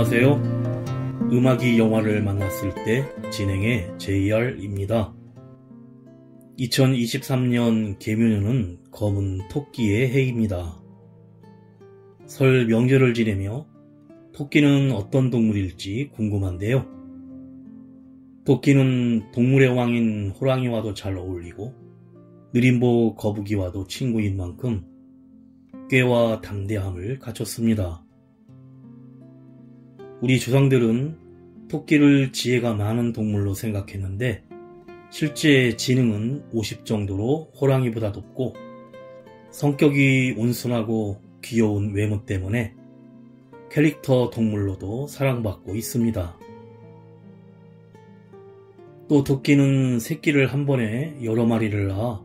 안녕하세요. 음악이 영화를 만났을 때 진행의 JR입니다. 2023년 계묘년은 검은 토끼의 해입니다. 설 명절을 지내며 토끼는 어떤 동물일지 궁금한데요. 토끼는 동물의 왕인 호랑이와도 잘 어울리고 느림보 거북이와도 친구인 만큼 꾀와 담대함을 갖췄습니다. 우리 조상들은 토끼를 지혜가 많은 동물로 생각했는데 실제 지능은 50 정도로 호랑이보다 높고 성격이 온순하고 귀여운 외모 때문에 캐릭터 동물로도 사랑받고 있습니다. 또 토끼는 새끼를 한 번에 여러 마리를 낳아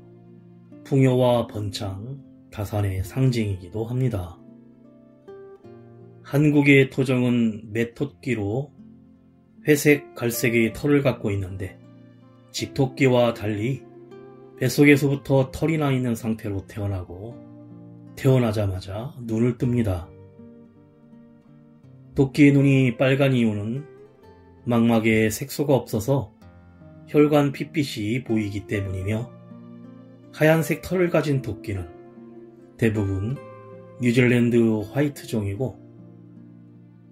풍요와 번창, 다산의 상징이기도 합니다. 한국의 토종은 맷토끼로 회색, 갈색의 털을 갖고 있는데 집토끼와 달리 뱃속에서부터 털이 나 있는 상태로 태어나고 태어나자마자 눈을 뜹니다. 토끼의 눈이 빨간 이유는 망막에 색소가 없어서 혈관 핏빛이 보이기 때문이며 하얀색 털을 가진 토끼는 대부분 뉴질랜드 화이트종이고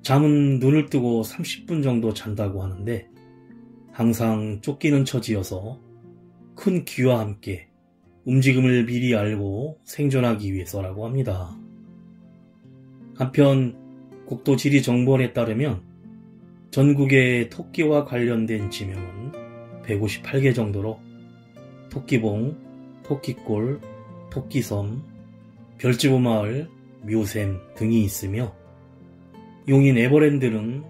잠은 눈을 뜨고 30분 정도 잔다고 하는데 항상 쫓기는 처지여서 큰 귀와 함께 움직임을 미리 알고 생존하기 위해서라고 합니다. 한편 국토지리정보원에 따르면 전국의 토끼와 관련된 지명은 158개 정도로 토끼봉, 토끼골, 토끼섬, 별지부마을, 묘샘 등이 있으며 용인 에버랜드는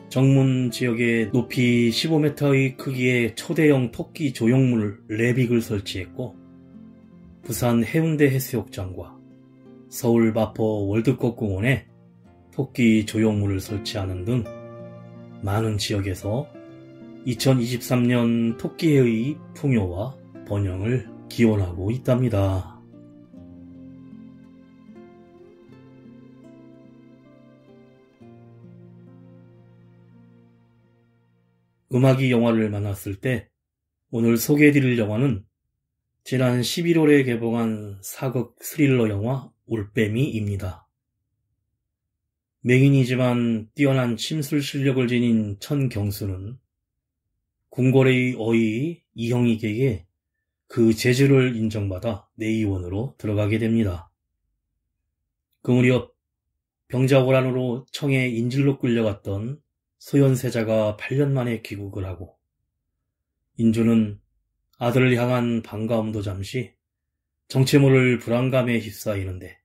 정문 지역에 높이 15m의 크기의 초대형 토끼 조형물 레빅을 설치했고 부산 해운대 해수욕장과 서울 마포 월드컵공원에 토끼 조형물을 설치하는 등 많은 지역에서 2023년 토끼의 풍요와 번영을 기원하고 있답니다. 음악이 영화를 만났을 때 오늘 소개해드릴 영화는 지난 11월에 개봉한 사극 스릴러 영화 올빼미입니다. 맹인이지만 뛰어난 침술 실력을 지닌 천경수는 궁궐의 어이 이형익에게 그 재주를 인정받아 내의원으로 들어가게 됩니다. 그 무렵 병자호란으로 청에 인질로 끌려갔던 소현세자가 8년 만에 귀국을 하고 인조는 아들을 향한 반가움도 잠시 정체 모를 불안감에 휩싸이는데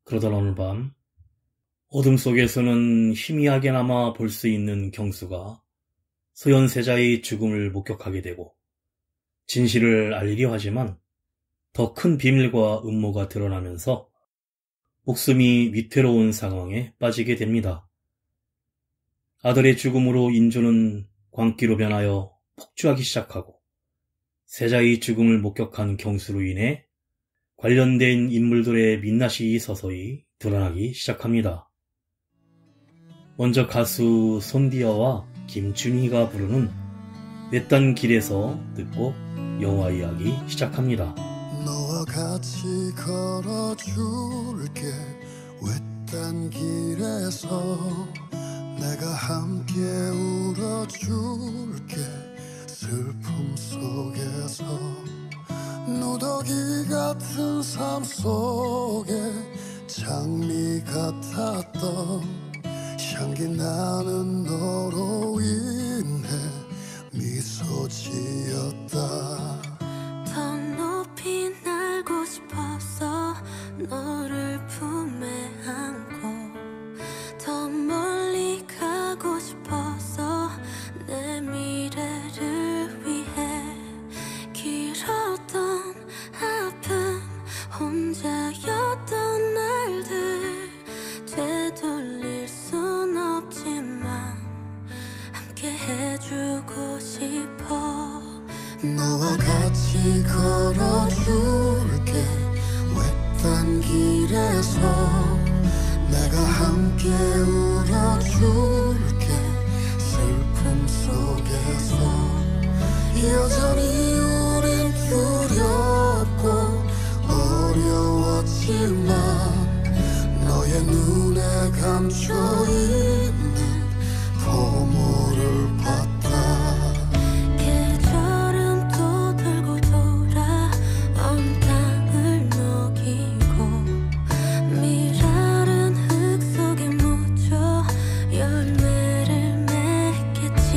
그러던 어느 밤 어둠 속에서는 희미하게나마 볼 수 있는 경수가 소현세자의 죽음을 목격하게 되고 진실을 알리려 하지만 더 큰 비밀과 음모가 드러나면서 목숨이 위태로운 상황에 빠지게 됩니다. 아들의 죽음으로 인조는 광기로 변하여 폭주하기 시작하고 세자의 죽음을 목격한 경수로 인해 관련된 인물들의 민낯이 서서히 드러나기 시작합니다. 먼저 가수 손디아와 김준희가 부르는 외딴 길에서 듣고 영화 이야기 시작합니다. 너와 같이 걸어줄게 외딴 길에서 내가 함께 울어줄게 슬픔 속에서 누더기 같은 삶 속에 장미 같았던 향기 나는 너로 인해 미소 지었다. 더 높이 날고 싶어서 너를 품에 안고 더 멀리 가고 싶어서 내 미래를 위해 길었던 아픔 혼자였던 날들 되돌릴 순 없지만 함께 해주고 싶어. 너와 같이 걸어줄게 외딴 길에서 내가 함께 울어줄게. 슬픔 속에서 여전히 우린 두렵고 어려웠지만 너의 눈에 감춰있는 보물을 봤다. 계절은 또 돌고 돌아 온 땅을 먹이고 미랄은 흙 속에 묻혀 열매를 맺겠지.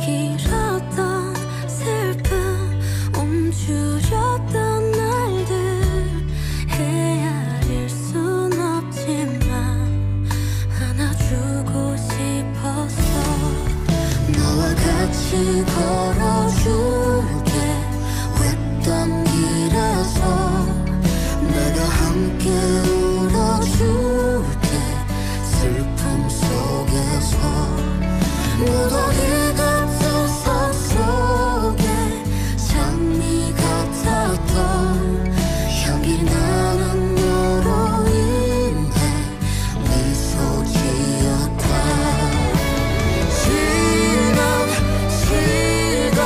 길었던 슬픔 움츠렸던 날들 헤아릴 순 없지만 안아주고 싶었어. 너와 같이 걸어줄게. 외딴 길에서 내가 함께 울어줄게. 슬픔 속에서 무더기 같은 삶 속에 장미 같았던 향기 나는 너로 인해 미소 지었다. 지난 시간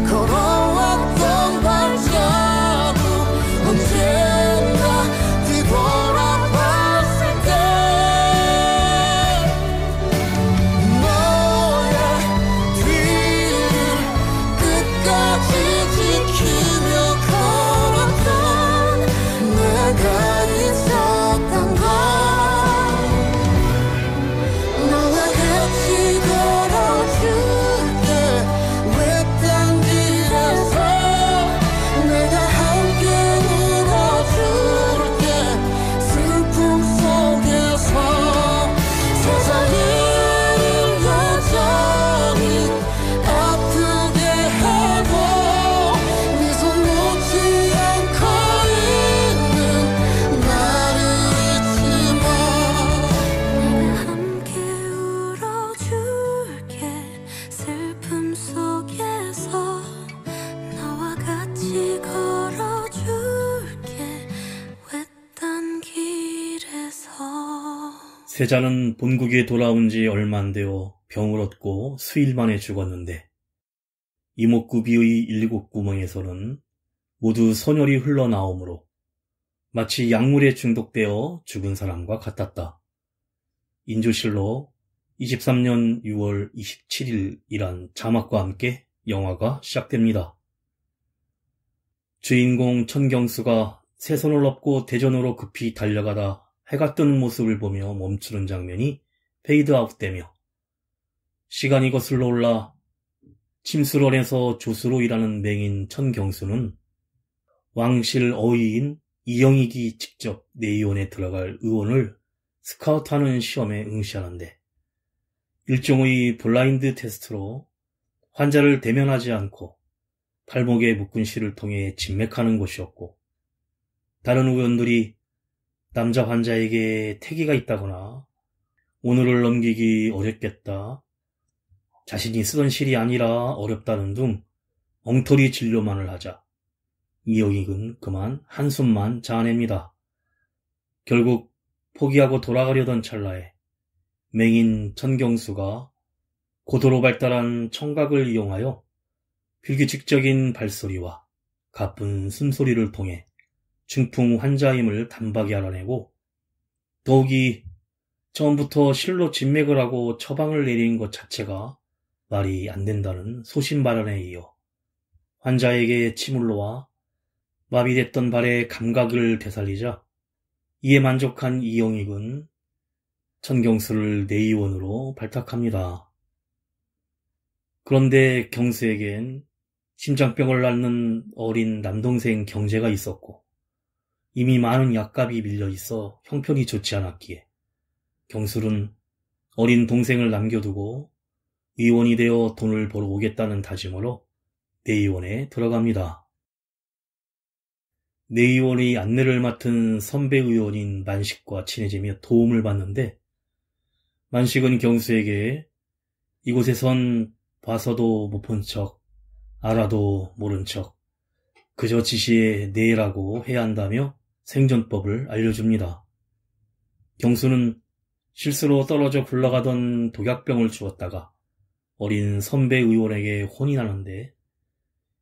걸어왔던 발자국 언젠가 뒤돌아봤을 때 너의 뒤를 끝까지 지키며 걸었던 내가 있었던 걸. 너와 같이 걸어줄게. 외딴 길에서 내가 함께 울어줄게. 슬픔 속에서 세상이 여전히 아프게 해도 네 손 놓지 않고 있는 나를 잊지 마. 내가 함께 울어줄게. 슬픔 속에서 너와 같이 걸어줄게. 외딴 길에서. 세자는 본국에 돌아온 지 얼마 안 되어 병을 얻고 수일 만에 죽었는데 이목구비의 7구멍에서는 모두 선혈이 흘러나오므로 마치 약물에 중독되어 죽은 사람과 같았다. 인조실로 23년 6월 27일이란 자막과 함께 영화가 시작됩니다. 주인공 천경수가 새 손을 업고 대전으로 급히 달려가다 해가 뜨는 모습을 보며 멈추는 장면이 페이드아웃되며 시간이 거슬러 올라 침술원에서 조수로 일하는 맹인 천경수는 왕실 어의인 이영익이 직접 내의원에 들어갈 의원을 스카우트하는 시험에 응시하는데 일종의 블라인드 테스트로 환자를 대면하지 않고 발목에 묶은 실을 통해 진맥하는 곳이었고 다른 의원들이 남자 환자에게 태기가 있다거나 오늘을 넘기기 어렵겠다, 자신이 쓰던 실이 아니라 어렵다는 등 엉터리 진료만을 하자 이영익은 그만 한숨만 자아냅니다. 결국 포기하고 돌아가려던 찰나에 맹인 천경수가 고도로 발달한 청각을 이용하여 필기직적인 발소리와 가쁜 숨소리를 통해 중풍 환자임을 단박에 알아내고 더욱이 처음부터 실로 진맥을 하고 처방을 내린 것 자체가 말이 안 된다는 소신 발언에 이어 환자에게 침을 놓아 마비됐던 발의 감각을 되살리자 이에 만족한 이영익은 천경수를 내의원으로 발탁합니다. 그런데 경수에겐 심장병을 앓는 어린 남동생 경재가 있었고 이미 많은 약값이 밀려있어 형편이 좋지 않았기에 경술은 어린 동생을 남겨두고 의원이 되어 돈을 벌어 오겠다는 다짐으로 내의원에 들어갑니다. 내의원의 안내를 맡은 선배 의원인 만식과 친해지며 도움을 받는데 만식은 경수에게 이곳에선 봐서도 못 본 척, 알아도 모른 척, 그저 지시에 내라고 해야 한다며 생존법을 알려줍니다. 경수는 실수로 떨어져 굴러가던 독약병을 주었다가 어린 선배 의원에게 혼이 나는데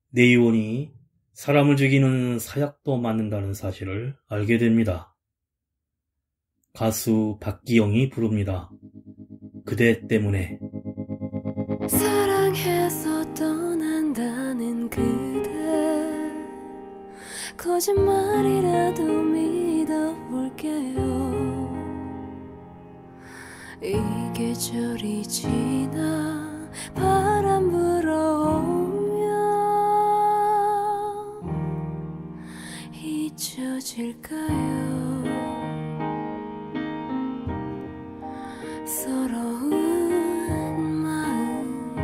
내 의원이 사람을 죽이는 사약도 맞는다는 사실을 알게 됩니다. 가수 박기영이 부릅니다. 그대 때문에. 사랑해서 떠난다는 그대 거짓말이라도 믿어볼게요. 이 계절이 지나 바람 불어오면 잊혀질까요? 서러운 마음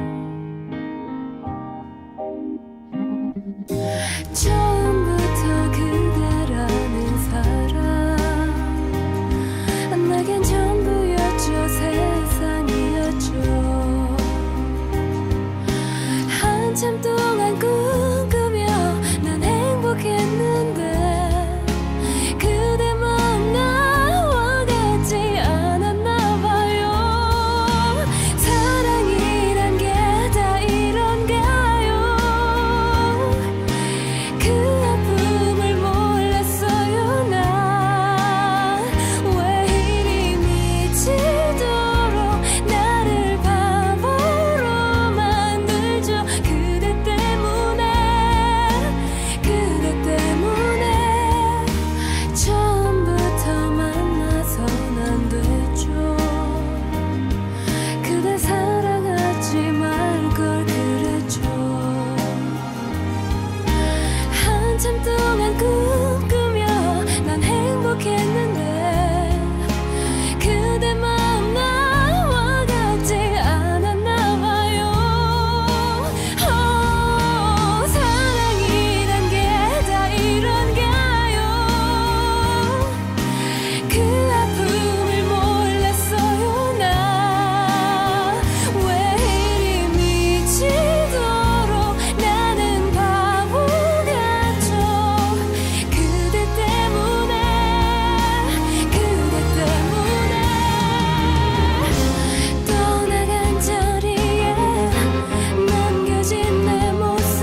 처음부터 그대라는 사람 내겐 전부였죠. 세상이었죠. 한참 동안 꿈꾸며 난 행복했는데 그대 마음 나와 같지 않았나 봐요. 사랑이란 게 다 이런가요? 그 아픔을 몰랐어요. 나 왜 이리 미치도록 나를 바보로 만들죠. 그대 때문에 처음부터 만나선 안 됐죠. 그대 사랑하지 말 걸 그랬죠. 한참 동안 꿈꾸며 난 행복했는데 그대 마음 나와 같지 않았나 봐요. 사랑이란 게 다 이런가요? 그 아픔을 몰랐어요. 나 왜 이리 미치도록 나는 바보 같죠. 그대 때문에 떠나간 자리에 남겨진 내 모습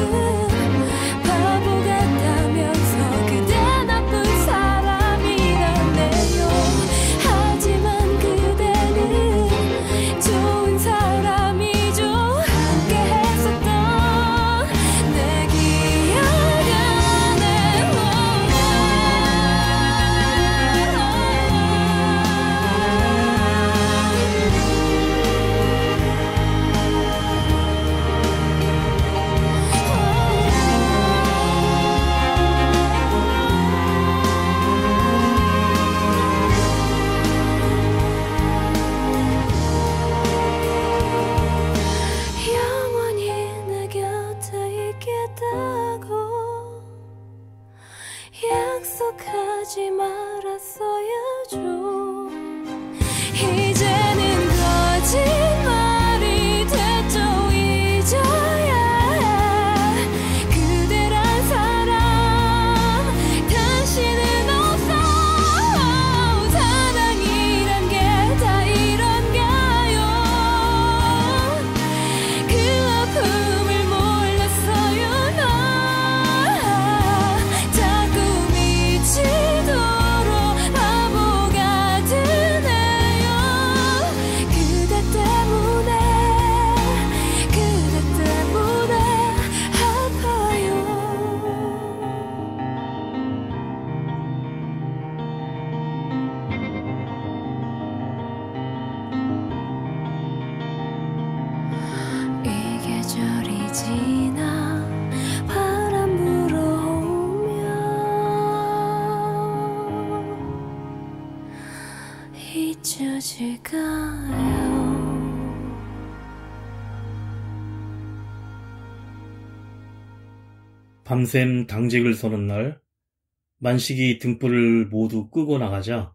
바보 같다면서 그대 나쁜 사람이라네요. 하지만 그대는 좋은 사람이죠. 함께 했었던 내 기억 영원히 내 곁에 있겠다고 약속하지 말았어야죠. 이제는 거짓말이 됐죠. 잊어야 그대란 사람 다시는 없어. 사랑이란 게 다 이런가요? 그 아픔을 몰랐어요. 나 자꾸 미치도록 바보 같으네요. 그대 때문에 아파요. 이 계절이 지나 바람 불어오면 잊혀질까요? 밤샘 당직을 서는 날 만식이 등불을 모두 끄고 나가자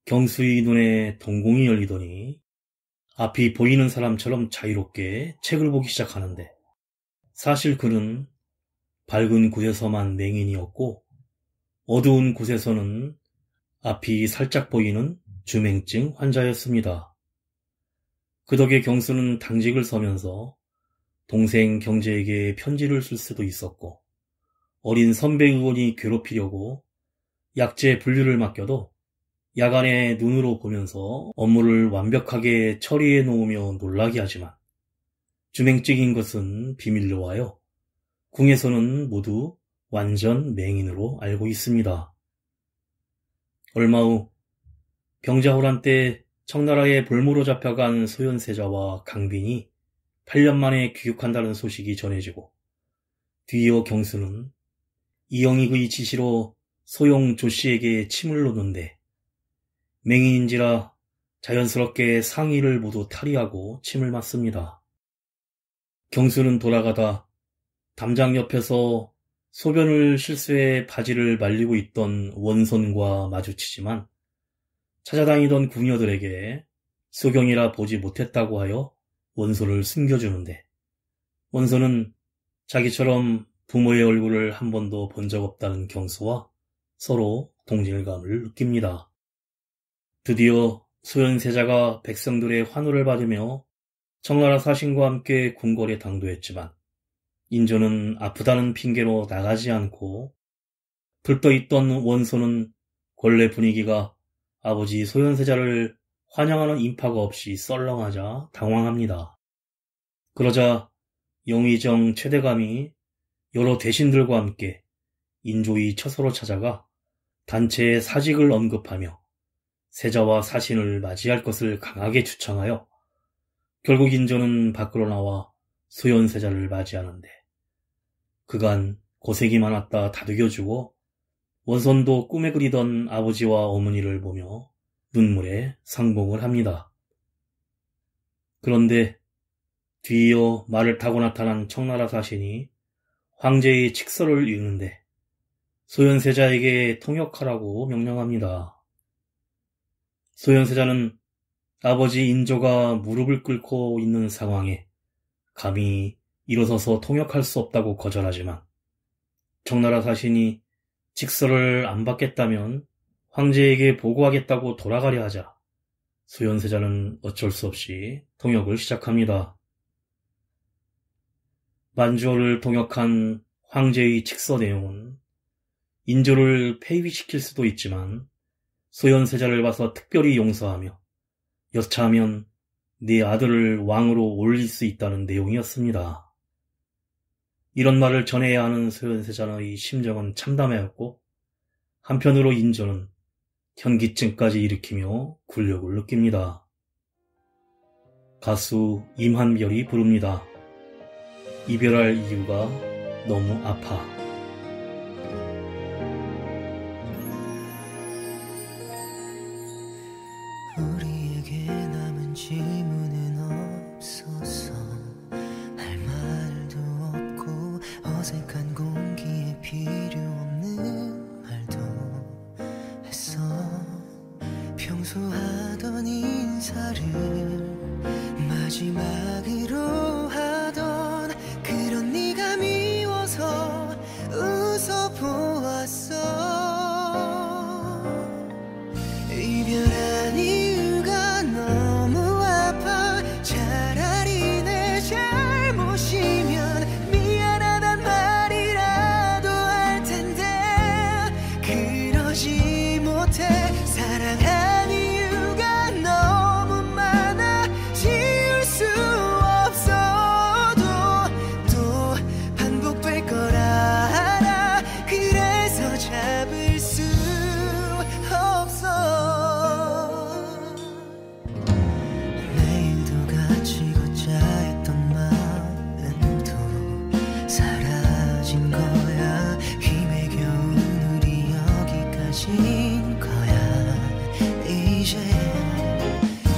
경수의 눈에 동공이 열리더니 앞이 보이는 사람처럼 자유롭게 책을 보기 시작하는데 사실 그는 밝은 곳에서만 맹인이었고 어두운 곳에서는 앞이 살짝 보이는 주맹증 환자였습니다. 그 덕에 경수는 당직을 서면서 동생 경제에게 편지를 쓸 수도 있었고, 어린 선배 의원이 괴롭히려고 약재 분류를 맡겨도 야간에 눈으로 보면서 업무를 완벽하게 처리해 놓으며 놀라게 하지만, 주맹증인 것은 비밀로 하여 궁에서는 모두 완전 맹인으로 알고 있습니다. 얼마 후 병자호란 때 청나라에 볼모로 잡혀간 소현세자와 강빈이 8년 만에 귀국한다는 소식이 전해지고, 뒤이어 경수는 이영익의 지시로 소용 조씨에게 침을 놓는데, 맹인인지라 자연스럽게 상의를 모두 탈의하고 침을 맞습니다. 경수는 돌아가다 담장 옆에서 소변을 실수해 바지를 말리고 있던 원선과 마주치지만, 찾아다니던 궁녀들에게 소경이라 보지 못했다고 하여 원선을 숨겨주는데, 원선은 자기처럼 부모의 얼굴을 한 번도 본 적 없다는 경수와 서로 동질감을 느낍니다. 드디어 소현세자가 백성들의 환호를 받으며 청나라 사신과 함께 궁궐에 당도했지만, 인조는 아프다는 핑계로 나가지 않고, 들떠있던 원소는 권례 분위기가 아버지 소현세자를 환영하는 인파가 없이 썰렁하자 당황합니다. 그러자 영의정 최대감이 여러 대신들과 함께 인조의 처소로 찾아가 단체의 사직을 언급하며 세자와 사신을 맞이할 것을 강하게 추청하여 결국 인조는 밖으로 나와 소현세자를 맞이하는데, 그간 고생이 많았다 다독여주고 원선도 꿈에 그리던 아버지와 어머니를 보며 눈물에 상봉을 합니다. 그런데 뒤이어 말을 타고 나타난 청나라 사신이 황제의 칙서를 읽는데 소현세자에게 통역하라고 명령합니다. 소현세자는 아버지 인조가 무릎을 꿇고 있는 상황에 감히 일어서서 통역할 수 없다고 거절하지만, 청나라 사신이 직서를 안 받겠다면 황제에게 보고하겠다고 돌아가려 하자 소현세자는 어쩔 수 없이 통역을 시작합니다. 만주어를 통역한 황제의 칙서 내용은 인조를 폐위시킬 수도 있지만 소현세자를 봐서 특별히 용서하며 여차하면 네 아들을 왕으로 올릴 수 있다는 내용이었습니다. 이런 말을 전해야 하는 소현세자의 심정은 참담하였고, 한편으로 인조는 현기증까지 일으키며 굴욕을 느낍니다. 가수 임한별이 부릅니다. 이별할 이유가 너무 아파. 우리에게 남은 질문은 없었어. 할 말도 없고 어색한 공기에 필요 없는 말도 했어. 평소 하던 인사를 마지막으로 하던 그런 네가 미워서 웃어보았어. 이별한 이유가 너무 아파. 차라리 내 잘못이면 미안하단 말이라도 할 텐데 그러지 못해. 사랑한 이유가 너무 많아. 지울 수 없어도 또 반복될 거라 알아. 그래서 잡을 수 없어. 내일도 같이 걷자 했던 마음도 사라진 거야. 힘에 겨운 우리 여기까지인 거야. 이제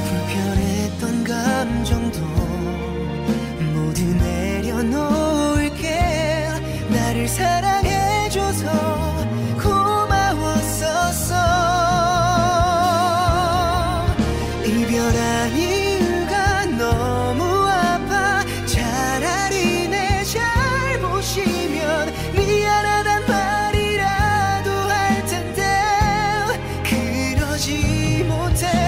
불편했던 감정도 모두 내려놓을게. 나를 사랑해줘서 고마웠었어. 이별한 이유가 너무 아파. 차라리 내 잘못이면 미안하단 말이라도 할 텐데 그러지 못해.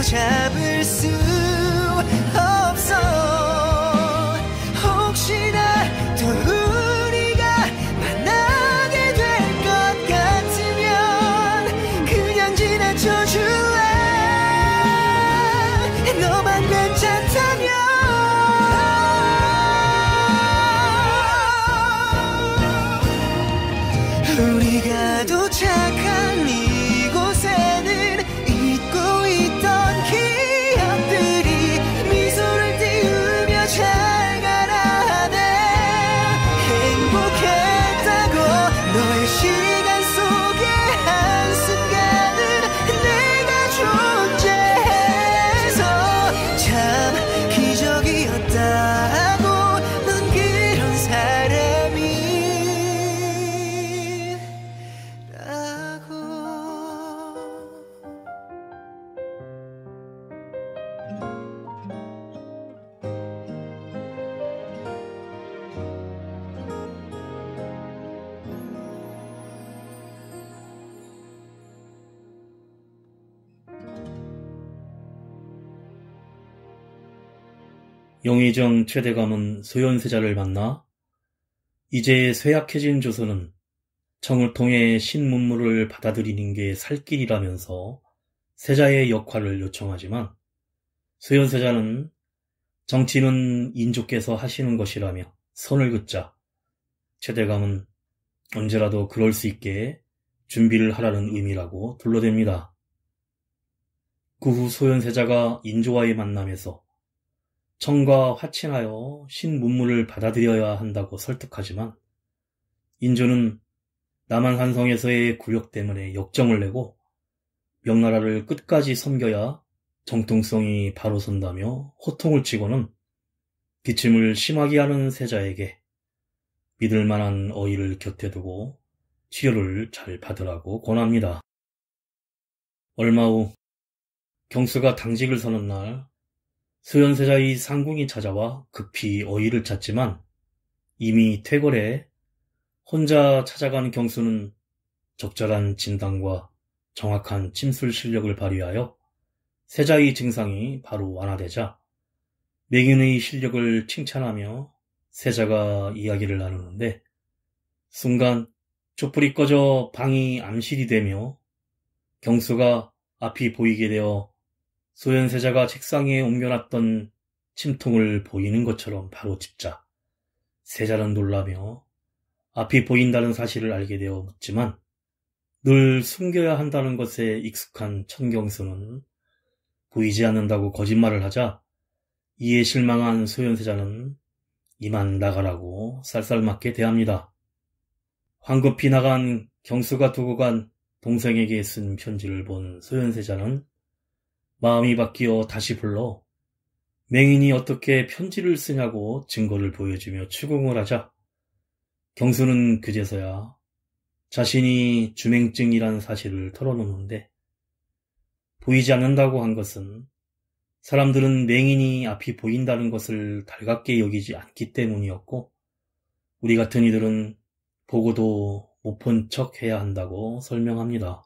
잡을 수 없어. 혹시나 또 우리가 만나게 될 것 같으면 그냥 지나쳐 줄래. 너만 괜찮다면. 우리가 도착한 이곳에는 잊고 있던 기억들이 미소를 띄우며 잘 가라 하네. 행복했다고 너의 시간 속에 한순간은 내가 존재해서 참 기적이었다고. 넌 그런 사람이라고. 영의정 최대감은 소현세자를 만나 이제 쇠약해진 조선은 청을 통해 신문물을 받아들이는 게 살 길이라면서 세자의 역할을 요청하지만 소현세자는 정치는 인조께서 하시는 것이라며 선을 긋자 최대감은 언제라도 그럴 수 있게 준비를 하라는 의미라고 둘러댑니다. 그 후 소현세자가 인조와의 만남에서 청과 화친하여 신문물을 받아들여야 한다고 설득하지만 인조는 남한산성에서의 굴욕 때문에 역정을 내고 명나라를 끝까지 섬겨야 정통성이 바로 선다며 호통을 치고는 기침을 심하게 하는 세자에게 믿을 만한 어의를 곁에 두고 치료를 잘 받으라고 권합니다. 얼마 후 경수가 당직을 서는 날 소현세자의 상궁이 찾아와 급히 어의를 찾지만 이미 퇴거래 혼자 찾아간 경수는 적절한 진단과 정확한 침술 실력을 발휘하여 세자의 증상이 바로 완화되자 맹인의 실력을 칭찬하며 세자가 이야기를 나누는데 순간 촛불이 꺼져 방이 암실이 되며 경수가 앞이 보이게 되어 소현세자가 책상에 옮겨놨던 침통을 보이는 것처럼 바로 짚자 세자는 놀라며 앞이 보인다는 사실을 알게 되어 묻지만 늘 숨겨야 한다는 것에 익숙한 천경수는 보이지 않는다고 거짓말을 하자 이에 실망한 소현세자는 이만 나가라고 쌀쌀맞게 대합니다. 황급히 나간 경수가 두고 간 동생에게 쓴 편지를 본 소현세자는 마음이 바뀌어 다시 불러 맹인이 어떻게 편지를 쓰냐고 증거를 보여주며 추궁을 하자 경수는 그제서야 자신이 주맹증이라는 사실을 털어놓는데 보이지 않는다고 한 것은 사람들은 맹인이 앞이 보인다는 것을 달갑게 여기지 않기 때문이었고 우리 같은 이들은 보고도 못 본 척 해야 한다고 설명합니다.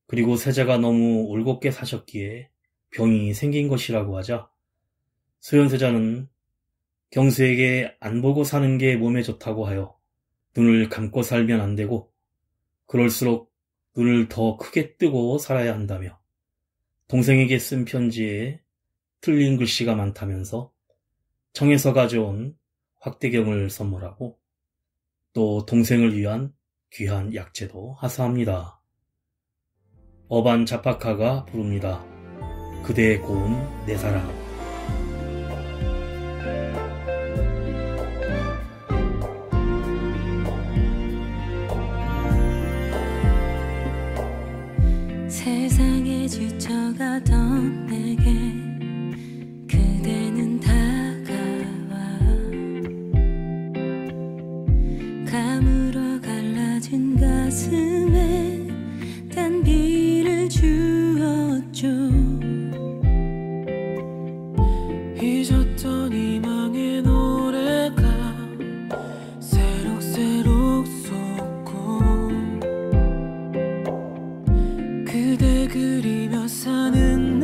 그리고 세자가 너무 올곧게 사셨기에 병이 생긴 것이라고 하자 소현세자는 경수에게 안 보고 사는 게 몸에 좋다고 하여 눈을 감고 살면 안 되고 그럴수록 눈을 더 크게 뜨고 살아야 한다며 동생에게 쓴 편지에 틀린 글씨가 많다면서 청에서 가져온 확대경을 선물하고 또 동생을 위한 귀한 약재도 하사합니다. 어반 자파카가 부릅니다. 그대의 고운 내 사랑. 세상에 지쳐가던 내게 그대는 다가와 가물어 갈라진 가슴에 단비를 주었죠. 잊었던 희망의 노래가 새록새록 솟고 그대 그리며 사는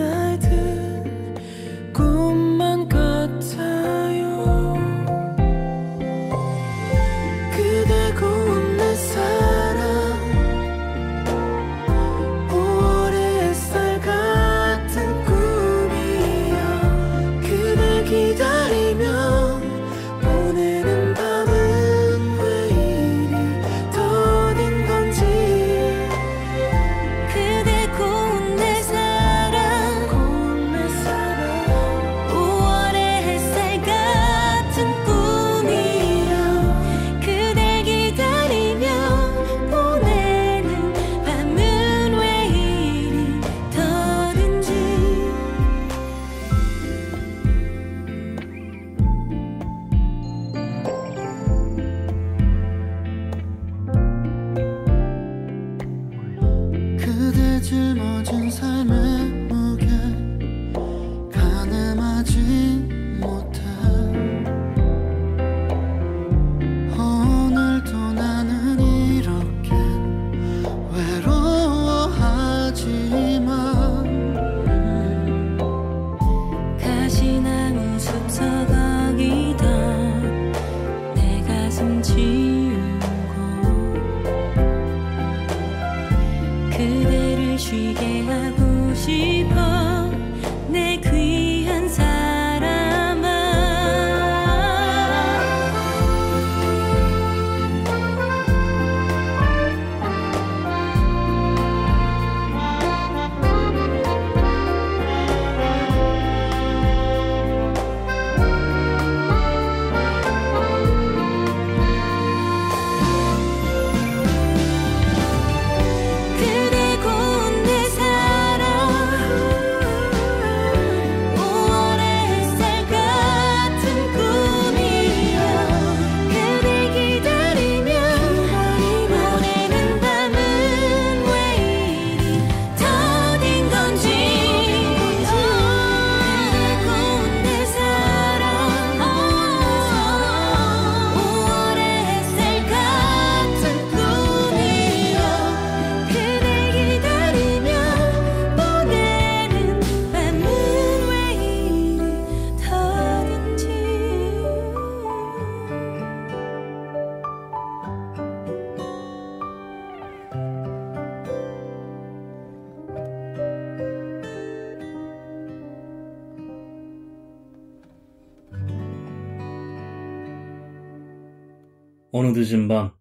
어느 늦은 밤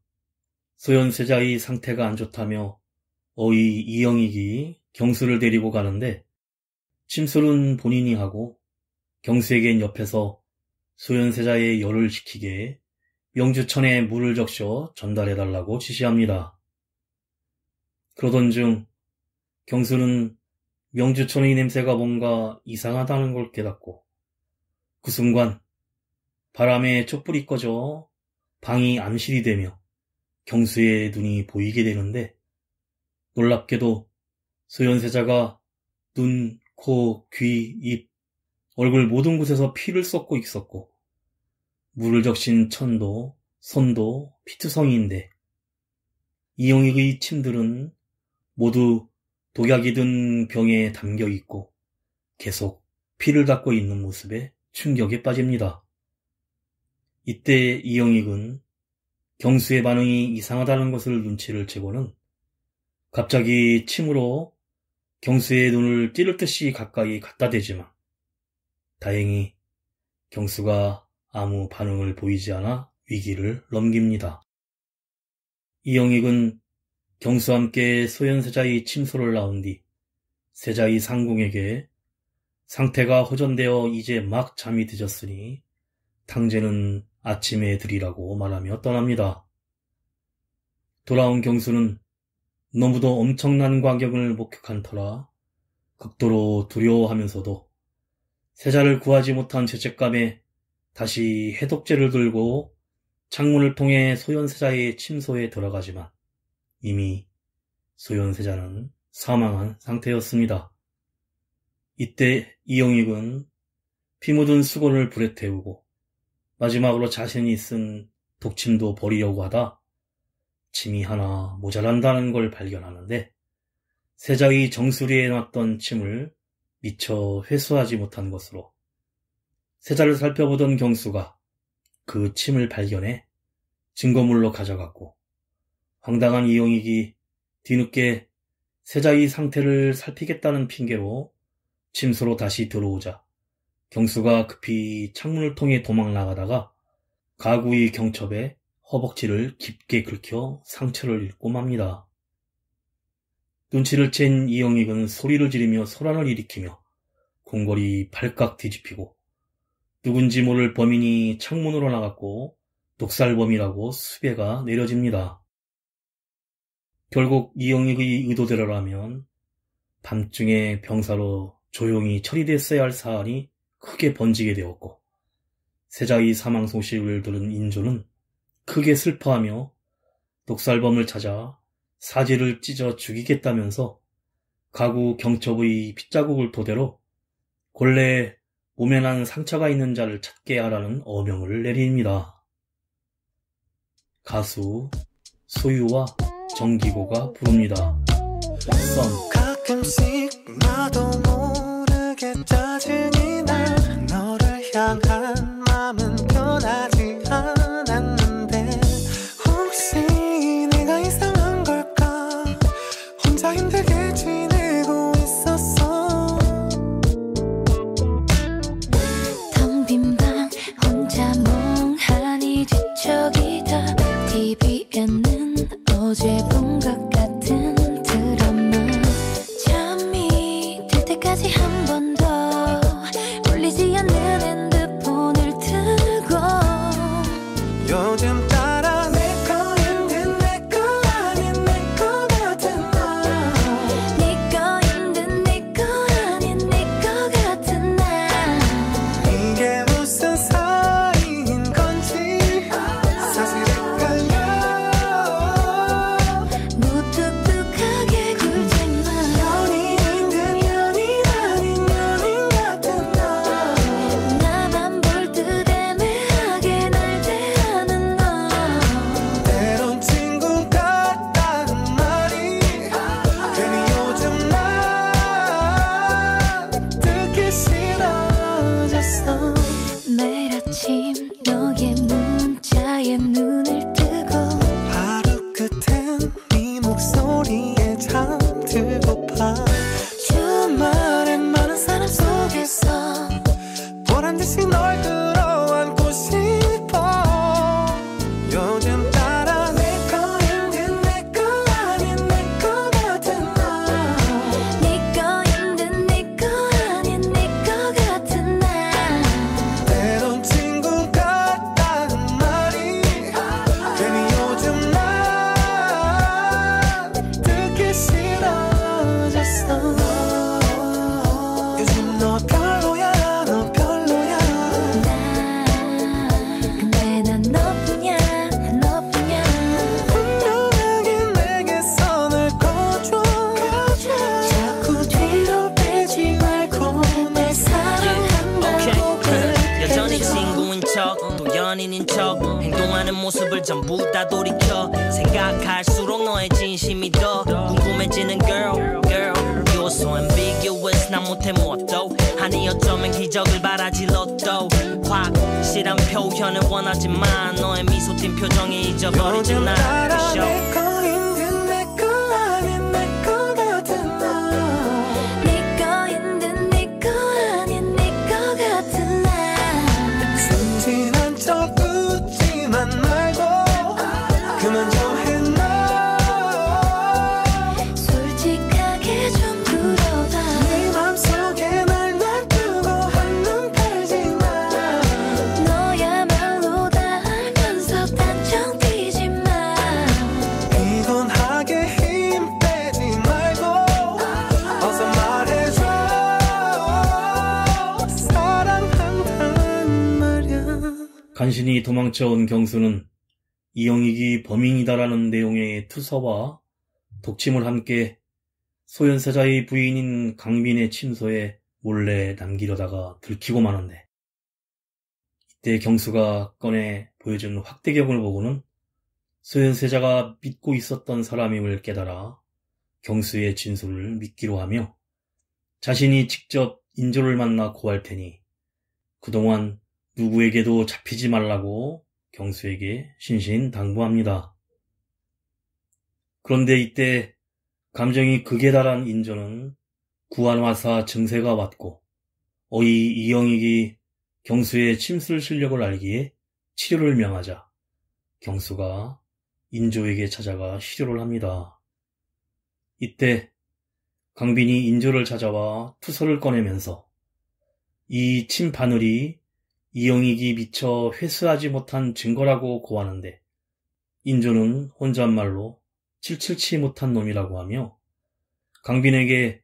소현세자의 상태가 안 좋다며 어이 이영익이 경수를 데리고 가는데 침술은 본인이 하고 경수에겐 옆에서 소현세자의 열을 식히게 명주천에 물을 적셔 전달해달라고 지시합니다. 그러던 중 경수는 명주천의 냄새가 뭔가 이상하다는 걸 깨닫고 그 순간 바람에 촛불이 꺼져 방이 암실이 되며 경수의 눈이 보이게 되는데 놀랍게도 소현세자가 눈, 코, 귀, 입, 얼굴 모든 곳에서 피를 쏟고 있었고 물을 적신 천도, 손도 피투성이인데 이영익의 침들은 모두 독약이 든 병에 담겨 있고 계속 피를 닦고 있는 모습에 충격에 빠집니다. 이때 이영익은 경수의 반응이 이상하다는 것을 눈치를 채고는 갑자기 침으로 경수의 눈을 찌를 듯이 가까이 갖다 대지만 다행히 경수가 아무 반응을 보이지 않아 위기를 넘깁니다. 이영익은 경수와 함께 소현세자의 침소를 나온 뒤 세자의 상궁에게 상태가 호전되어 이제 막 잠이 드셨으니 탕제는 아침에 드리라고 말하며 떠납니다. 돌아온 경수는 너무도 엄청난 광경을 목격한 터라 극도로 두려워하면서도 세자를 구하지 못한 죄책감에 다시 해독제를 들고 창문을 통해 소현세자의 침소에 들어가지만 이미 소현세자는 사망한 상태였습니다. 이때 이영익은 피 묻은 수건을 불에 태우고 마지막으로 자신이 쓴 독침도 버리려고 하다 침이 하나 모자란다는 걸 발견하는데 세자의 정수리에 놨던 침을 미처 회수하지 못한 것으로 세자를 살펴보던 경수가 그 침을 발견해 증거물로 가져갔고 황당한 이영익이 뒤늦게 세자의 상태를 살피겠다는 핑계로 침소로 다시 들어오자 경수가 급히 창문을 통해 도망 나가다가 가구의 경첩에 허벅지를 깊게 긁혀 상처를 입고 맙니다. 눈치를 챈 이영익은 소리를 지르며 소란을 일으키며 궁궐이 발칵 뒤집히고 누군지 모를 범인이 창문으로 나갔고 독살범이라고 수배가 내려집니다. 결국 이영익의 의도대로라면 밤중에 병사로 조용히 처리됐어야 할 사안이 크게 번지게 되었고 세자의 사망 소식을 들은 인조는 크게 슬퍼하며 독살범을 찾아 사지를 찢어 죽이겠다면서 가구 경첩의 핏자국을 토대로 본래 몸에 난 상처가 있는 자를 찾게 하라는 어명을 내립니다. 가수 소유와 정기고가 부릅니다. 썬. 가끔씩 나도 모르게 짜증이 나 너를 향한 마음은 변하지 않았는데 혹시 내가 이상한 걸까 혼자 힘들게 지내고 있었어 텅 빈 방 혼자 멍하니 뒤척이다 TV에는 어제 본 것 같은 드라마 잠이 들 때까지 한 번 더 연인인 척 행동하는 모습을 전부 다 돌이켜 생각할수록 너의 진심이 더 궁금해지는 girl You're so ambiguous 난 못해 뭣도 아니 어쩌면 기적을 바라지 로또 확실한 표현을 원하지만 너의 미소 띈 표정이 잊어버리지 날 간신히 도망쳐온 경수는 이영익이 범인이다라는 내용의 투서와 독침을 함께 소현세자의 부인인 강빈의 침소에 몰래 남기려다가 들키고 마는데 이때 경수가 꺼내 보여준 확대경을 보고는 소현세자가 믿고 있었던 사람임을 깨달아 경수의 진술을 믿기로 하며 자신이 직접 인조를 만나 고할 테니 그동안 누구에게도 잡히지 말라고 경수에게 신신당부합니다. 그런데 이때 감정이 극에 달한 인조는 구안화사 증세가 왔고 어이 이영익이 경수의 침술 실력을 알기에 치료를 명하자 경수가 인조에게 찾아가 치료를 합니다. 이때 강빈이 인조를 찾아와 투서를 꺼내면서 이 침 바늘이 이영익이 미처 회수하지 못한 증거라고 고하는데 인조는 혼잣말로 칠칠치 못한 놈이라고 하며 강빈에게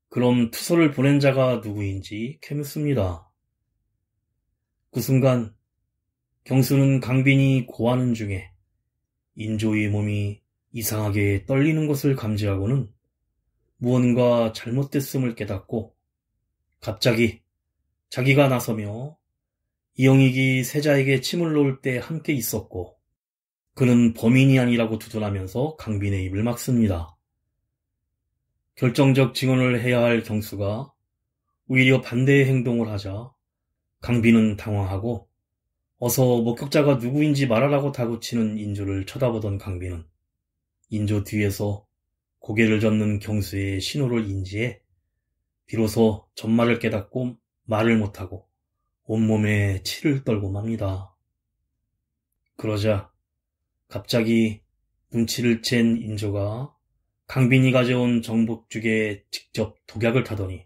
그럼 투서를 보낸 자가 누구인지 캐묻습니다. 그 순간 경수는 강빈이 고하는 중에 인조의 몸이 이상하게 떨리는 것을 감지하고는 무언가 잘못됐음을 깨닫고 갑자기 자기가 나서며 이영익이 세자에게 침을 놓을 때 함께 있었고 그는 범인이 아니라고 두둔하면서 강빈의 입을 막습니다. 결정적 증언을 해야 할 경수가 오히려 반대의 행동을 하자 강빈은 당황하고 어서 목격자가 누구인지 말하라고 다그치는 인조를 쳐다보던 강빈은 인조 뒤에서 고개를 젓는 경수의 신호를 인지해 비로소 전말을 깨닫고 말을 못하고 온몸에 치를 떨고 맙니다. 그러자 갑자기 눈치를 챈 인조가 강빈이 가져온 정복죽에 직접 독약을 타더니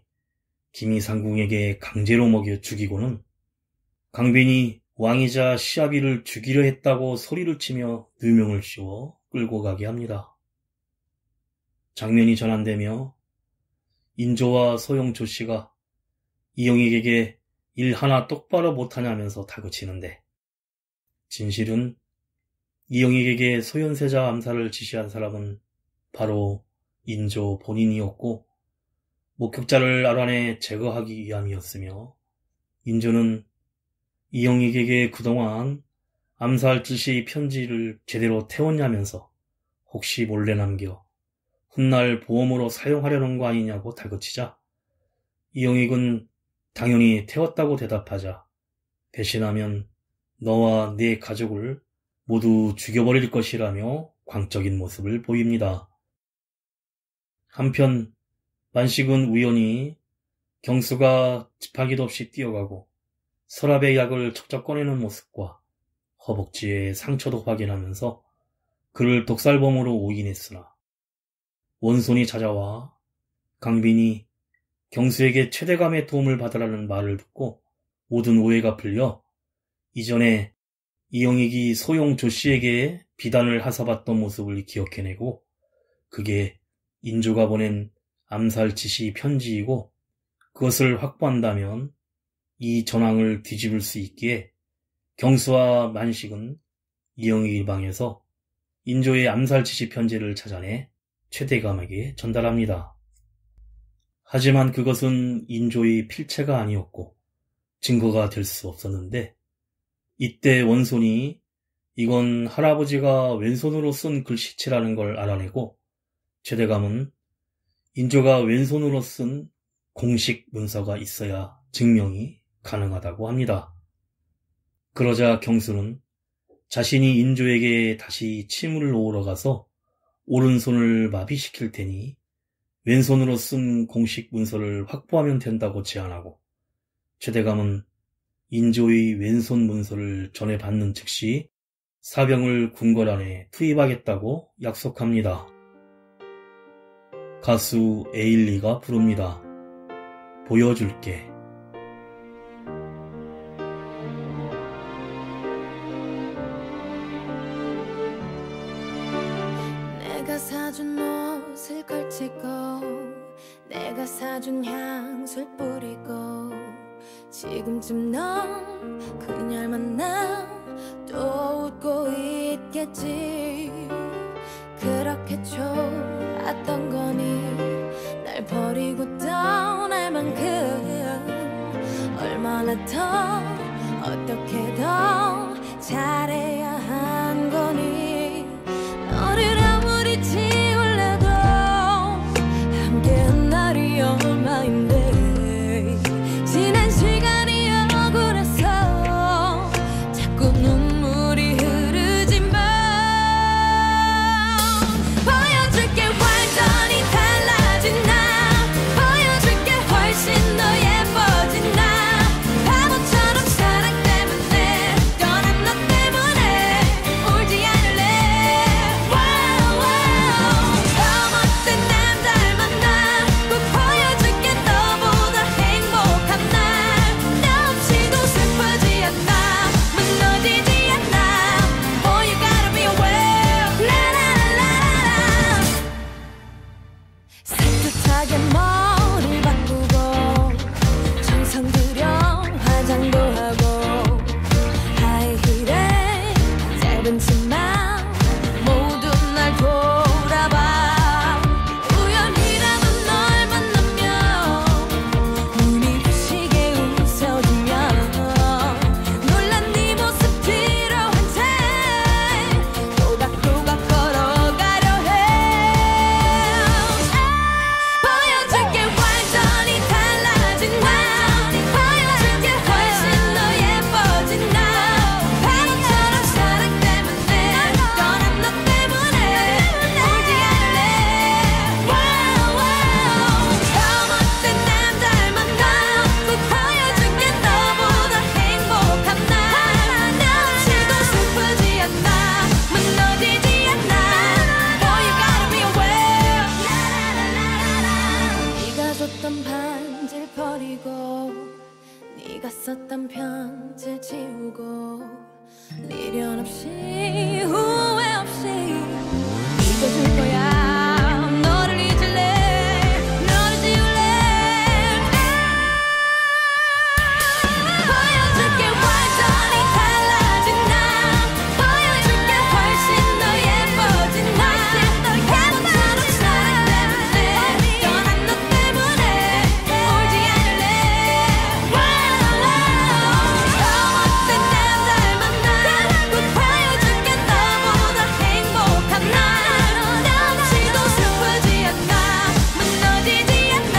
김이상궁에게 강제로 먹여 죽이고는 강빈이 왕이자 시아비를 죽이려 했다고 소리를 치며 누명을 씌워 끌고 가게 합니다. 장면이 전환되며 인조와 소영조 씨가 이영익에게 일 하나 똑바로 못하냐면서 다그치는데 진실은 이영익에게 소현세자 암살을 지시한 사람은 바로 인조 본인이었고 목격자를 알아내 제거하기 위함이었으며 인조는 이영익에게 그동안 암살 지시 편지를 제대로 태웠냐면서 혹시 몰래 남겨 훗날 보험으로 사용하려는 거 아니냐고 다그치자 이영익은 당연히 태웠다고 대답하자 배신하면 너와 네 가족을 모두 죽여버릴 것이라며 광적인 모습을 보입니다. 한편 만식은 우연히 경수가 짚하기도 없이 뛰어가고 서랍의 약을 척척 꺼내는 모습과 허벅지에 상처도 확인하면서 그를 독살범으로 오인했으나 원손이 찾아와 강빈이 경수에게 최대감의 도움을 받으라는 말을 듣고 모든 오해가 풀려 이전에 이영익이 소용 조씨에게 비단을 하사받던 모습을 기억해내고 그게 인조가 보낸 암살 지시 편지이고 그것을 확보한다면 이 전황을 뒤집을 수 있기에 경수와 만식은 이영익의 방에서 인조의 암살 지시 편지를 찾아내 최대감에게 전달합니다. 하지만 그것은 인조의 필체가 아니었고 증거가 될 수 없었는데 이때 원손이 이건 할아버지가 왼손으로 쓴 글씨체라는 걸 알아내고 최대감은 인조가 왼손으로 쓴 공식 문서가 있어야 증명이 가능하다고 합니다. 그러자 경수는 자신이 인조에게 다시 침을 놓으러 가서 오른손을 마비시킬 테니 왼손으로 쓴 공식 문서를 확보하면 된다고 제안하고 최대감은 인조의 왼손 문서를 전해받는 즉시 사병을 궁궐안에 투입하겠다고 약속합니다. 가수 에일리가 부릅니다. 보여줄게. 내가 사준 옷을 걸치고 내가 사준 향수를 뿌리고 지금쯤 넌 그녀를 만나 또 웃고 있겠지. 그렇게 좋았던 거니 날 버리고 떠날 만큼 얼마나 더 어떻게 더 잘해야 한 거니. 너를 아무리 지울래도 함께한 날이 얼마인데 지난 시간이 억울해서 자꾸 눈물이 흐르지만 보여줄게 완전히 달라진 나 보여줄게 훨씬 더 예뻐진 나 바보처럼 사랑 때문에 떠난 너 때문에 울지 않을래. 더 멋진 남자를 만나 꼭 보여줄게 너보다 행복한 날. 너 없이도 슬프지 않아 무너지지 않아. Boy you gotta be aware. 라라라라라. 산뜻하게 머리 바꾸고 정성 들여 화장도 하고 하이힐에 짧은 치마 모두 날 돌아봐. 우연이라도 널 만나면 눈이 부시게 웃어주면 놀란 네 모습 뒤로 한 채 또각또각 걸어가려 해. 보여줄게 완전히 달라진 나 보여줄게 훨씬 더 예뻐진 나 바보처럼 사랑 때문에 떠난 너 때문에 울지 않을래. 더 멋진 남자를 만나 꼭 보여줄게 너보다 행복한 날. 너 없이도 슬프지 않아 무너지지 않아. Boy you gotta be aware. 네가 줬던 반지를 버리고 네가 썼던 편지를 지우고 미련 없이 후회 없이 잊어줄 거야. 너를 잊을래 너를 지울래. 보여줄게 완전히 달라진 나 보여줄게 훨씬 더 예뻐진 나 바보처럼 사랑 때문에 떠난 너 때문에 울지 않을래. 더 멋진 남자를 만나 꼭 보여줄게 너보다 행복한 날. 너 없이도 슬프지 않아 무너지지 않아.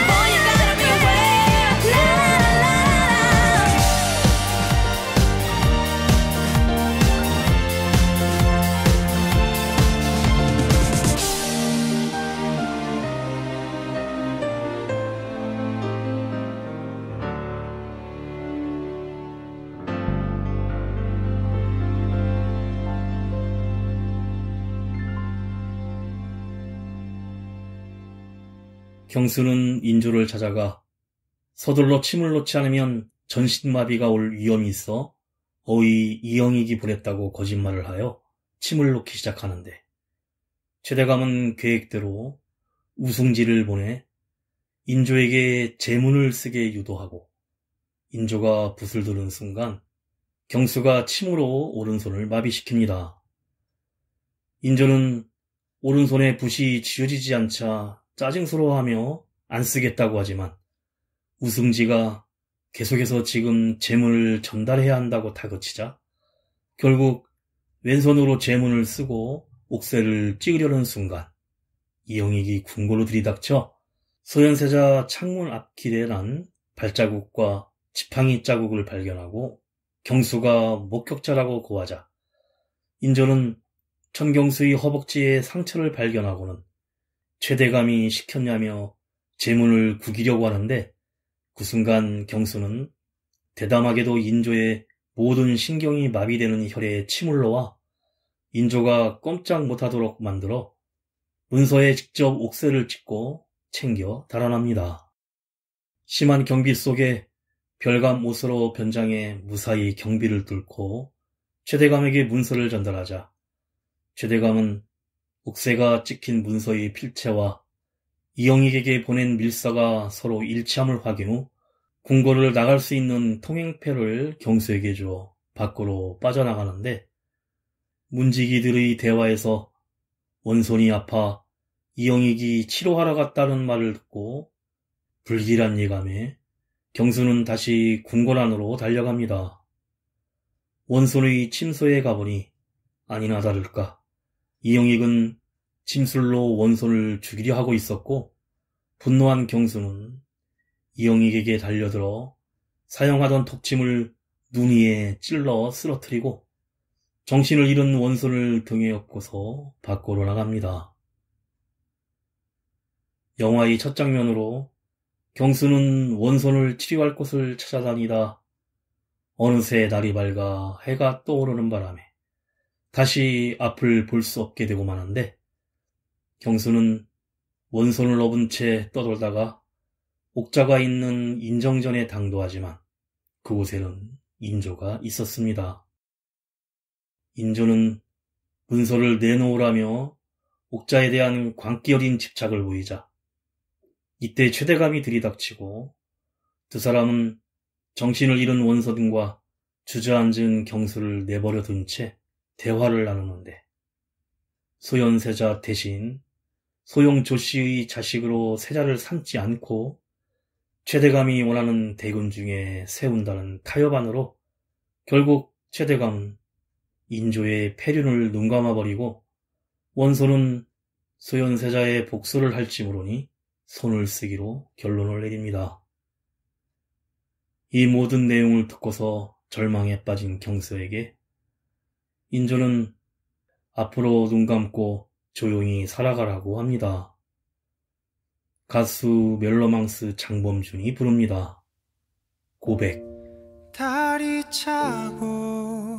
Boy you gotta be aware. 라라라라. 경수는 인조를 찾아가 서둘러 침을 놓지 않으면 전신마비가 올 위험이 있어 어의 이영익이 보냈다고 거짓말을 하여 침을 놓기 시작하는데 최대감은 계획대로 우승지를 보내 인조에게 제문을 쓰게 유도하고 인조가 붓을 두른 순간 경수가 침으로 오른손을 마비시킵니다. 인조는 오른손에 붓이 쥐어지지 않자 짜증스러워하며 안 쓰겠다고 하지만 우승지가 계속해서 지금 재문을 전달해야 한다고 다그치자 결국 왼손으로 재문을 쓰고 옥새를 찍으려는 순간 이영익이 궁궐로 들이닥쳐 소현세자 창문 앞길에 난 발자국과 지팡이 자국을 발견하고 경수가 목격자라고 고하자 인조는 천경수의 허벅지에 상처를 발견하고는 최대감이 시켰냐며 재문을 구기려고 하는데 그 순간 경수는 대담하게도 인조의 모든 신경이 마비되는 혈에 침을 넣어 인조가 꼼짝 못하도록 만들어 문서에 직접 옥새를 찍고 챙겨 달아납니다. 심한 경비 속에 별감 옷으로 변장해 무사히 경비를 뚫고 최대감에게 문서를 전달하자 최대감은 옥새가 찍힌 문서의 필체와 이영익에게 보낸 밀서가 서로 일치함을 확인 후 궁궐을 나갈 수 있는 통행표를 경수에게 주어 밖으로 빠져나가는데 문지기들의 대화에서 원손이 아파 이영익이 치료하러 갔다는 말을 듣고 불길한 예감에 경수는 다시 궁궐 안으로 달려갑니다. 원손의 침소에 가보니 아니나 다를까 이영익은 침술로 원손을 죽이려 하고 있었고 분노한 경수는 이영익에게 달려들어 사용하던 톡침을 눈 위에 찔러 쓰러뜨리고 정신을 잃은 원손을 등에 업고서 밖으로 나갑니다. 영화의 첫 장면으로 경수는 원손을 치료할 곳을 찾아다니다 어느새 날이 밝아 해가 떠오르는 바람에 다시 앞을 볼 수 없게 되고 마는데 경수는 원손을 업은 채 떠돌다가 옥자가 있는 인정전에 당도하지만 그곳에는 인조가 있었습니다. 인조는 문서를 내놓으라며 옥자에 대한 광기 어린 집착을 보이자 이때 최대감이 들이닥치고 두 사람은 정신을 잃은 원서등과 주저앉은 경수를 내버려 둔 채 대화를 나누는데 소현세자 대신 소용 조씨의 자식으로 세자를 삼지 않고 최대감이 원하는 대군 중에 세운다는 타협안으로 결국 최대감은 인조의 폐륜을 눈감아버리고 원소는 소현세자의 복수를 할지 모르니 손을 쓰기로 결론을 내립니다. 이 모든 내용을 듣고서 절망에 빠진 경수에게 인조는 앞으로 눈 감고 조용히 살아가라고 합니다. 가수 멜로망스 장범준이 부릅니다. 고백. 달이 차고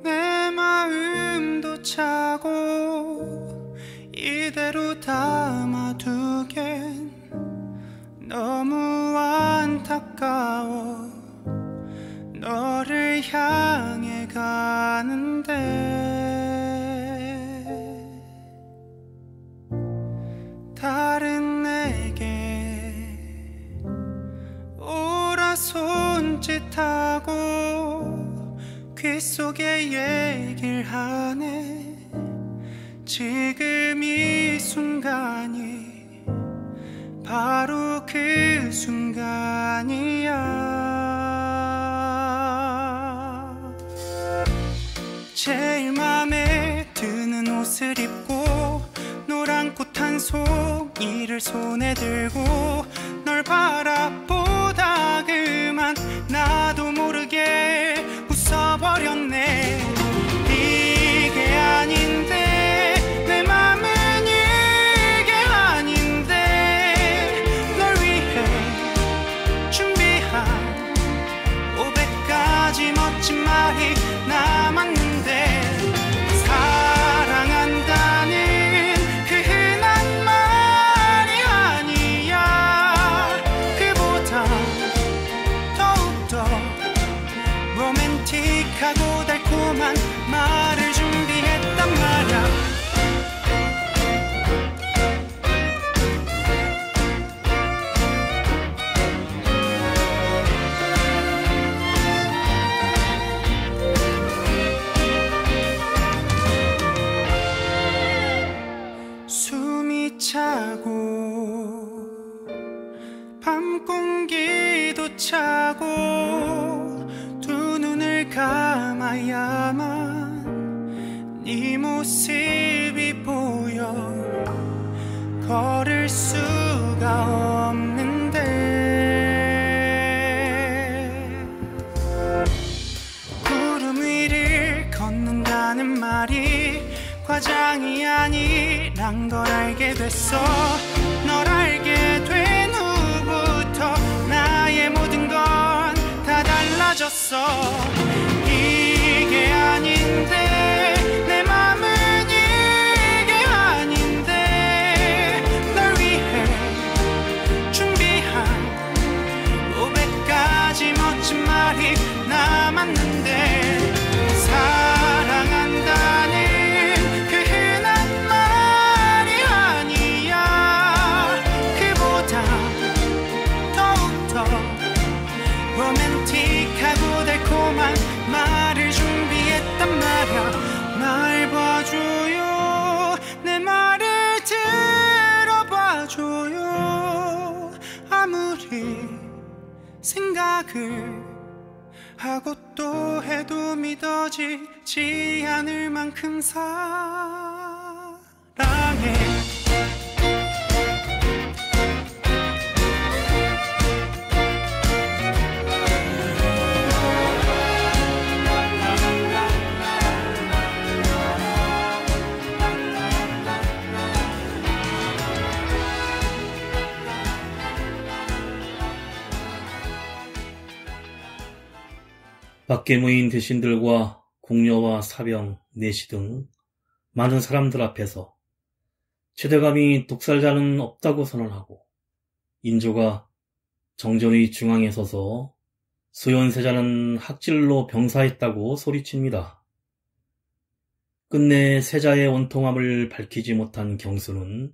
내 마음도 차고 이대로 담아두겐 너무 안타까워 너를 향해 가는데 다른 내게 오라 손짓하고 귀 속에 얘기를 하네 지금 이 순간이 바로 그 순간이야 제일 맘에 드는 옷을 입고 노란 꽃 한 송이를 손에 들고 널 바라보다 그만 나도 모르게 웃어버렸네 이게 아닌데 내 맘은 이게 아닌데 널 위해 준비한 500가지 멋진 말이 남았는데 사랑한다는 그 흔한 말이 아니야 밤 공기도 차고 두 눈을 감아야만 네 모습이 보여 걸을 수가 없는데 구름 위를 걷는다는 말이 과장이 아니란 걸 알게 됐어 널 알게 된 후부터 나의 모든 건 다 달라졌어 이게 아닌데 내 맘은 이게 아닌데 널 위해 준비한 500가지 멋진 말이 남았는데 사랑한다는 그 흔한 말이 아니야 그보다 더욱더 로맨틱하고 달콤한 말을 준비했단 말야 날 봐줘요 내 말을 들어봐줘요 아무리 생각을 하고 또 해도 믿어지지 않을 만큼 사랑해 밖에 모인 대신들과 궁녀와 사병, 내시 등 많은 사람들 앞에서 최대감이 독살자는 없다고 선언하고 인조가 정전의 중앙에 서서 소현세자는 학질로 병사했다고 소리칩니다. 끝내 세자의 원통함을 밝히지 못한 경수는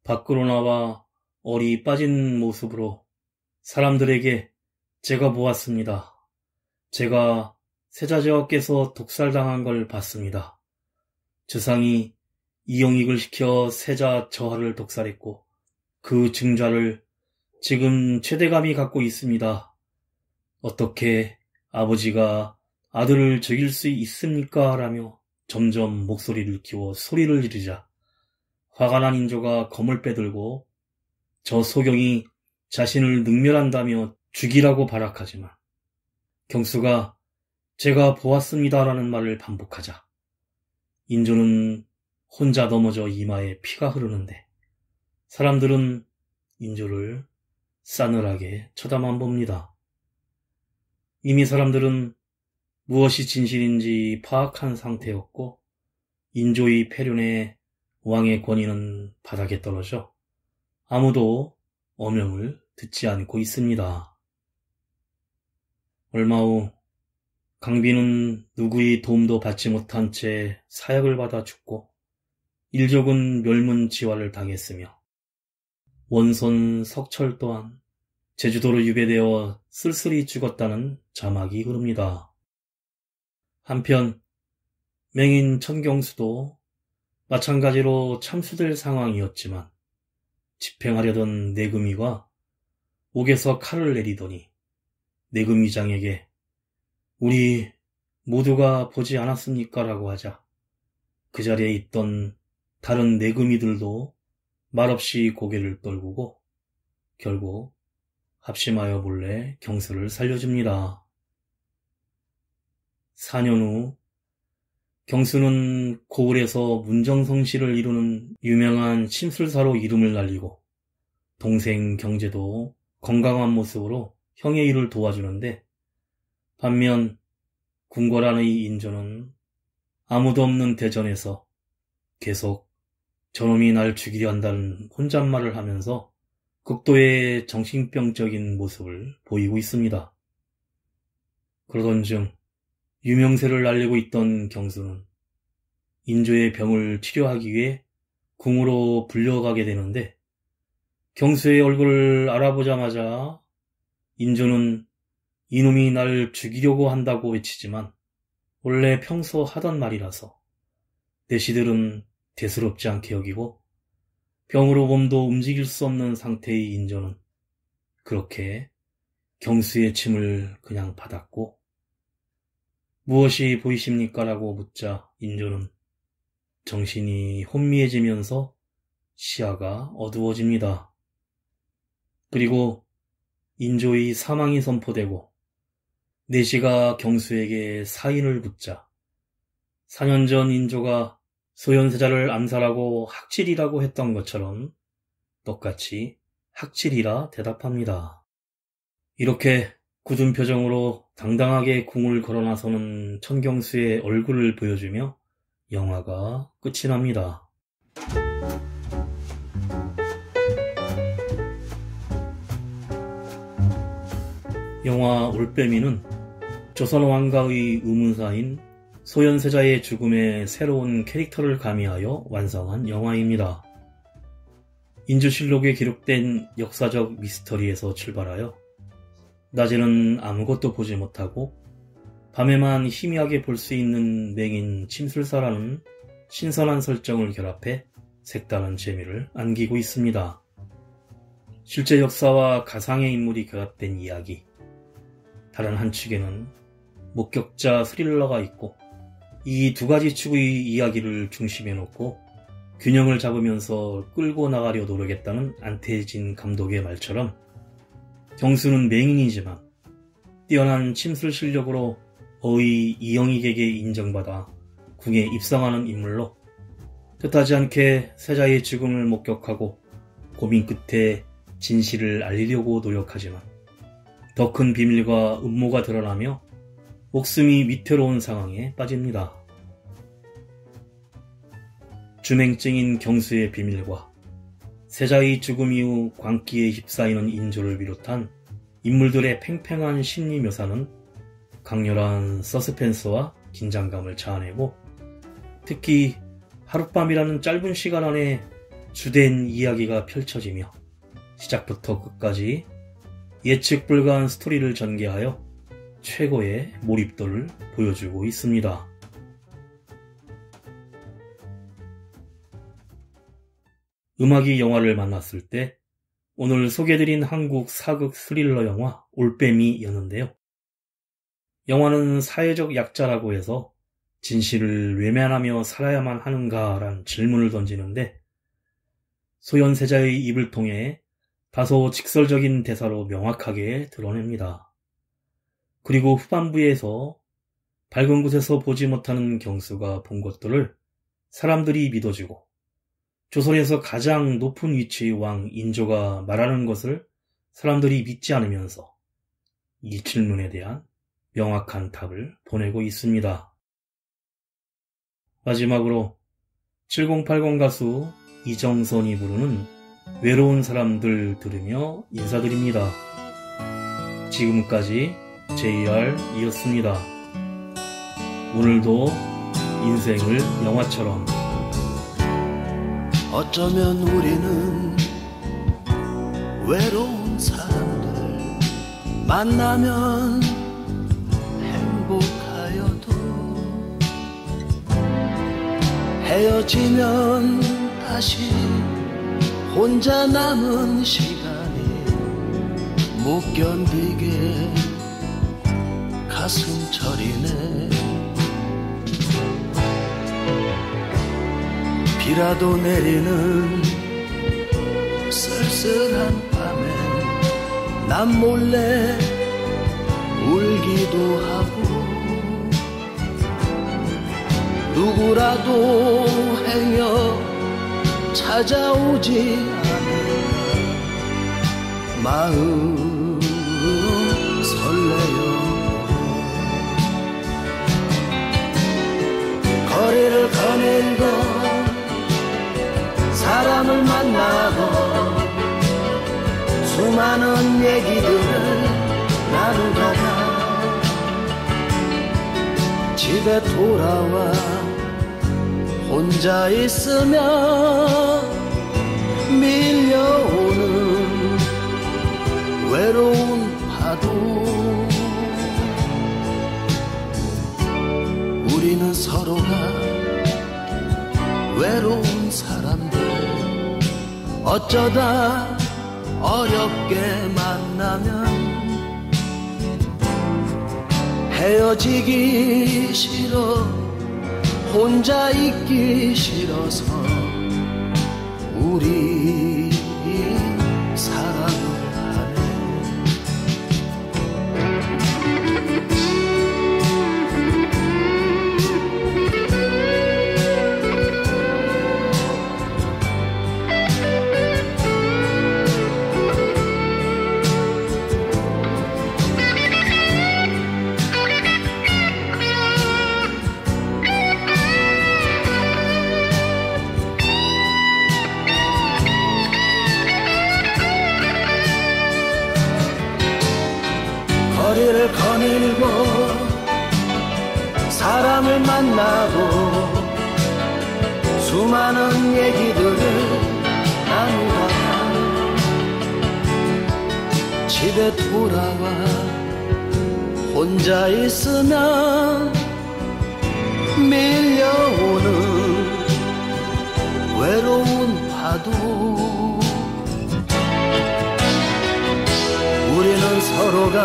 밖으로 나와 얼이 빠진 모습으로 사람들에게 제가 보았습니다. 제가 세자제와께서 독살당한 걸 봤습니다. 주상이 이영익을 시켜 세자 저하를 독살했고 그 증좌를 지금 최대감이 갖고 있습니다. 어떻게 아버지가 아들을 죽일 수 있습니까? 라며 점점 목소리를 키워 소리를 지르자 화가 난 인조가 검을 빼들고 저 소경이 자신을 능멸한다며 죽이라고 발악하지만 경수가 제가 보았습니다라는 말을 반복하자 인조는 혼자 넘어져 이마에 피가 흐르는데 사람들은 인조를 싸늘하게 쳐다만 봅니다. 이미 사람들은 무엇이 진실인지 파악한 상태였고 인조의 폐륜에 왕의 권위는 바닥에 떨어져 아무도 어명을 듣지 않고 있습니다. 얼마 후 강비는 누구의 도움도 받지 못한 채 사약을 받아 죽고 일족은 멸문지화를 당했으며 원손 석철 또한 제주도로 유배되어 쓸쓸히 죽었다는 자막이 흐릅니다. 한편 맹인 천경수도 마찬가지로 참수될 상황이었지만 집행하려던 내금위가 옥에서 칼을 내리더니 내금위장에게 우리 모두가 보지 않았습니까? 라고 하자 그 자리에 있던 다른 내금위들도 말없이 고개를 떨구고 결국 합심하여 몰래 경수를 살려줍니다. 4년 후 경수는 고을에서 문정성시를 이루는 유명한 심술사로 이름을 날리고 동생 경제도 건강한 모습으로 형의 일을 도와주는데 반면 궁궐안의 인조는 아무도 없는 대전에서 계속 저놈이 날 죽이려 한다는 혼잣말을 하면서 극도의 정신병적인 모습을 보이고 있습니다. 그러던 중 유명세를 날리고 있던 경수는 인조의 병을 치료하기 위해 궁으로 불려가게 되는데 경수의 얼굴을 알아보자마자 인조는 이놈이 날 죽이려고 한다고 외치지만 원래 평소 하던 말이라서 내시들은 대수롭지 않게 여기고 병으로 몸도 움직일 수 없는 상태의 인조는 그렇게 경수의 침을 그냥 받았고, 무엇이 보이십니까? 라고 묻자 인조는 정신이 혼미해지면서 시야가 어두워집니다. 그리고 인조의 사망이 선포되고 내시가 경수에게 사인을 붙자 4년 전 인조가 소현세자를 암살하고 학질이라고 했던 것처럼 똑같이 학질이라 대답합니다. 이렇게 굳은 표정으로 당당하게 궁을 걸어나서는 천경수의 얼굴을 보여주며 영화가 끝이 납니다. 영화 올빼미는 조선 왕가의 의문사인 소현세자의 죽음에 새로운 캐릭터를 가미하여 완성한 영화입니다. 인조실록에 기록된 역사적 미스터리에서 출발하여 낮에는 아무것도 보지 못하고 밤에만 희미하게 볼 수 있는 맹인 침술사라는 신선한 설정을 결합해 색다른 재미를 안기고 있습니다. 실제 역사와 가상의 인물이 결합된 이야기. 다른 한 축에는 목격자 스릴러가 있고 이 두 가지 축의 이야기를 중심에 놓고 균형을 잡으면서 끌고 나가려 노력했다는 안태진 감독의 말처럼 경수는 맹인이지만 뛰어난 침술 실력으로 어의 이영익에게 인정받아 궁에 입성하는 인물로 뜻하지 않게 세자의 죽음을 목격하고 고민 끝에 진실을 알리려고 노력하지만 더 큰 비밀과 음모가 드러나며 목숨이 위태로운 상황에 빠집니다. 주맹증인 경수의 비밀과 세자의 죽음 이후 광기에 휩싸이는 인조를 비롯한 인물들의 팽팽한 심리 묘사는 강렬한 서스펜스와 긴장감을 자아내고 특히 하룻밤이라는 짧은 시간 안에 주된 이야기가 펼쳐지며 시작부터 끝까지 예측 불가한 스토리를 전개하여 최고의 몰입도를 보여주고 있습니다. 음악이 영화를 만났을 때 오늘 소개해드린 한국 사극 스릴러 영화 올빼미였는데요. 영화는 사회적 약자라고 해서 진실을 외면하며 살아야만 하는가라는 질문을 던지는데 소현세자의 입을 통해 다소 직설적인 대사로 명확하게 드러냅니다. 그리고 후반부에서 밝은 곳에서 보지 못하는 경수가 본 것들을 사람들이 믿어주고 조선에서 가장 높은 위치의 왕 인조가 말하는 것을 사람들이 믿지 않으면서 이 질문에 대한 명확한 답을 보내고 있습니다. 마지막으로 7080 가수 이정선이 부르는 외로운 사람들 들으며 인사드립니다. 지금까지 JR이었습니다. 오늘도 인생을 영화처럼 어쩌면 우리는 외로운 사람들 만나면 행복하여도 헤어지면 다시 혼자 남은 시간이 못 견디게 가슴 저리네. 비라도 내리는 쓸쓸한 밤엔 난 몰래 울기도 하고 누구라도 행여 찾아오지 않으면 마음 설레요. 거리를 거닐고 사람을 만나고 수많은 얘기들을 나누다가 집에 돌아와 혼자 있으면 밀려오는 외로운 파도. 우리는 서로가 외로운 사람들 어쩌다 어렵게 만나 만나면 헤어지기 싫어 혼자 있기 싫어서 우리 사랑을 하네. 거리를 거닐고 사람을 만나고 수많은 얘기들을 나누다가 집에 돌아와 혼자 있으면 밀려오는 외로운 파도. 우리는 서로가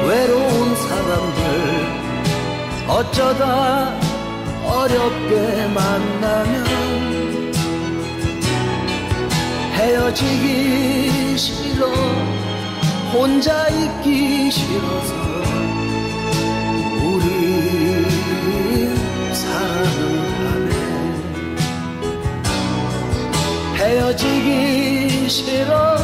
외로운 사람들 어쩌다 어렵게 만나면 헤어지기 싫어 혼자 있기 싫어서 우리 사랑을 하네. 헤어지기 싫어